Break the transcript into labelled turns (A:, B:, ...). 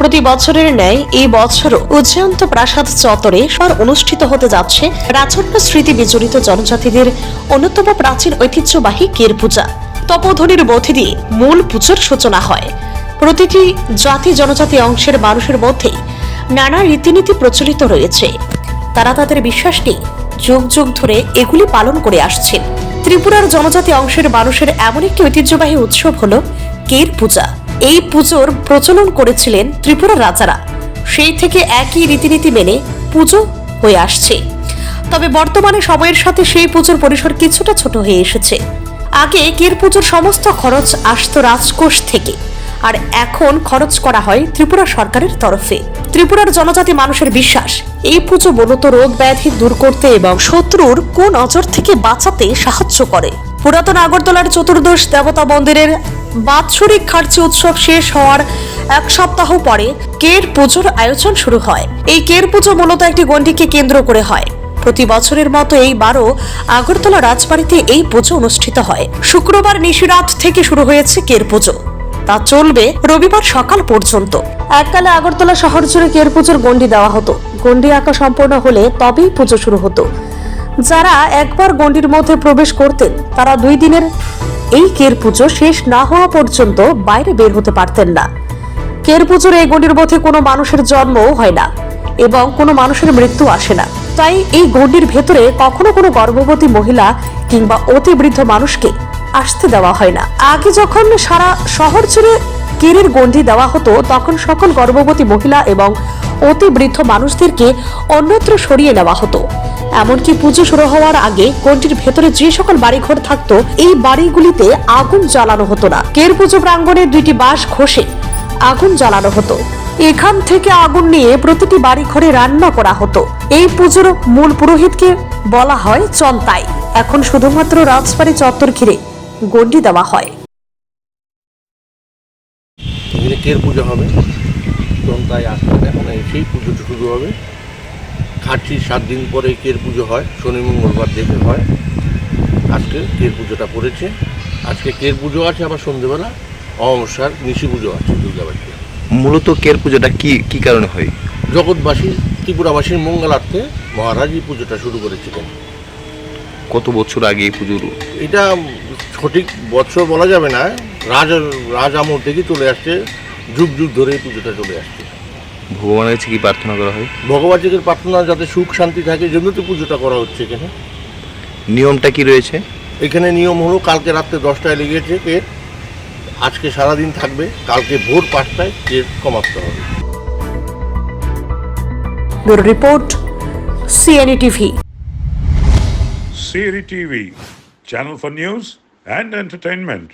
A: প্রতি বছরের ন্যায় এই বছরও উজ্জয়ন্ত প্রাসাদ চত্বরে অনুষ্ঠিত হতে যাচ্ছে রাজন্য স্মৃতি বিজড়িত জনজাতিদের অন্যতম প্রাচীন ঐতিহ্যবাহী কের পূজা। তপোধনীর মধ্যে দিয়ে মূল পুজোর সূচনা হয়। প্রতিটি জাতি জনজাতি অংশের মানুষের মধ্যেই নানা রীতিনীতি প্রচলিত রয়েছে। তারা তাদের বিশ্বাস নিয়ে যুগ যুগ ধরে এগুলি পালন করে আসছেন। ত্রিপুরার জনজাতি অংশের মানুষের এমন একটি ঐতিহ্যবাহী উৎসব হল কের পূজা। এই পুজোর প্রচলন করেছিলেন ত্রিপুরার রাজারা। সেই থেকে একই রীতিনীতি মেনে পুজো হয়ে আসছে। তবে বর্তমানে সময়ের সাথে সেই পুজোর পরিসর কিছুটা ছোট হয়ে এসেছে। আগে কের পুজোর সমস্ত খরচ আসতো রাজকোষ থেকে, আর এখন খরচ করা হয় ত্রিপুরা সরকারের তরফে। ত্রিপুরার জনজাতি মানুষের বিশ্বাস এই পুজো মূলত রোগ ব্যাধি দূর করতে এবং শত্রুর কুনজর থেকে বাঁচাতে সাহায্য করে। পুরাতন আগরতলার চতুর্দশ দেবতা মন্দিরের বাৎসরিক খার্চি উৎসব শেষ হওয়ার এক সপ্তাহ পরে কের পুজোর আয়োজন শুরু হয়। এই কের পুজো মূলত একটি গণ্ডিকে কেন্দ্র করে হয়। প্রতি বছরের মতো এইবারও আগরতলা রাজবাড়িতে এই পুজো অনুষ্ঠিত হয়। শুক্রবার নিশিরাত থেকে শুরু হয়েছে কের পুজো। তা চলবে রবিবার সকাল পর্যন্ত। এককালে আগরতলা শহর জুড়ে কের পুজোর গণ্ডি দেওয়া হতো। গণ্ডি আঁকা সম্পূর্ণ হলে তবেই পুজো শুরু হতো। যারা একবার গণ্ডির মধ্যে প্রবেশ করতেন তারা 2 দিনের এই কের পুজো শেষ না হওয়া পর্যন্ত বাইরে বের হতে পারতেন না। কের পুজোর এই গণ্ডির মধ্যে কোনো মানুষের জন্মও হয় না এবং কোনো মানুষের মৃত্যু আসে না। তাই এই গণ্ডির ভেতরে কখনো কোনো গর্ভবতী মহিলা কিংবা অতি বৃদ্ধ মানুষকে আসতে দেওয়া হয় না। আগে যখন সারা শহর জুড়ে কেরের গণ্ডি দেওয়া হতো তখন সকল গর্ভবতী মহিলা এবং অতি বৃদ্ধ মানুষদেরকে অন্যত্র সরিয়ে নেওয়া হতো। এমনকি পুজো শুরু হওয়ার আগে গণ্ডির ভেতরে যে সকল বাড়িঘর থাকতো এই বাড়িগুলিতে আগুন জ্বালানো হতো না। কের পুজো প্রাঙ্গণে 2টি বাঁশ ঘষে আগুন জ্বালানো হতো। এখান থেকে আগুন নিয়ে প্রতিটি বাড়ি ঘরে রান্না করা হতো। এই পুজোর মূল পুরোহিতকে বলা হয় চন্তাই। এখন শুধুমাত্র রাজবাড়ি চত্বর ঘিরে গণ্ডি দেওয়া হয়।
B: কের পুজো হবে, চন্তাই আসবে, এখন সেই পুজোটা শুরু হবে। খাটছির 7 দিন পরে কের পুজো হয়, শনি মঙ্গলবার দেখে হয়। আজকে কের পুজোটা পড়েছে। আজকে কের পুজো আছে, আবার সন্ধ্যেবেলা অমাবস্যার নিশি পুজো আছে দুর্গাবাড়িতে।
C: মূলত কের পুজোটা কি কারণে হয়?
B: জগৎবাসী ত্রিপুরাবাসীর মঙ্গলার্থে মহারাজ এই পুজোটা শুরু করেছিলেন।
C: কত বছর আগে এই পুজোর?
B: এটা সঠিক বছর বলা যাবে না, রাজ আমল থেকে চলে আসছে, যুগ যুগ ধরে এই পুজোটা চলে আসছে।
C: ভগবানের কাছে কি প্রার্থনা করা হয়?
B: ভগবানের প্রার্থনা যাতে সুখ শান্তি থাকে, জন্য তো পুজোটা করা হচ্ছে। এখানে
C: নিয়মটা কি রয়েছে?
B: এখানে নিয়ম হলো কালকে রাত্রে 10টায় লেগেছে কের, আজকে সারাদিন থাকবে, কালকে ভোর 5টায় কের সমাপ্ত হবে।
A: Bureau report, CNE TV।
D: CNE TV, channel for news and entertainment.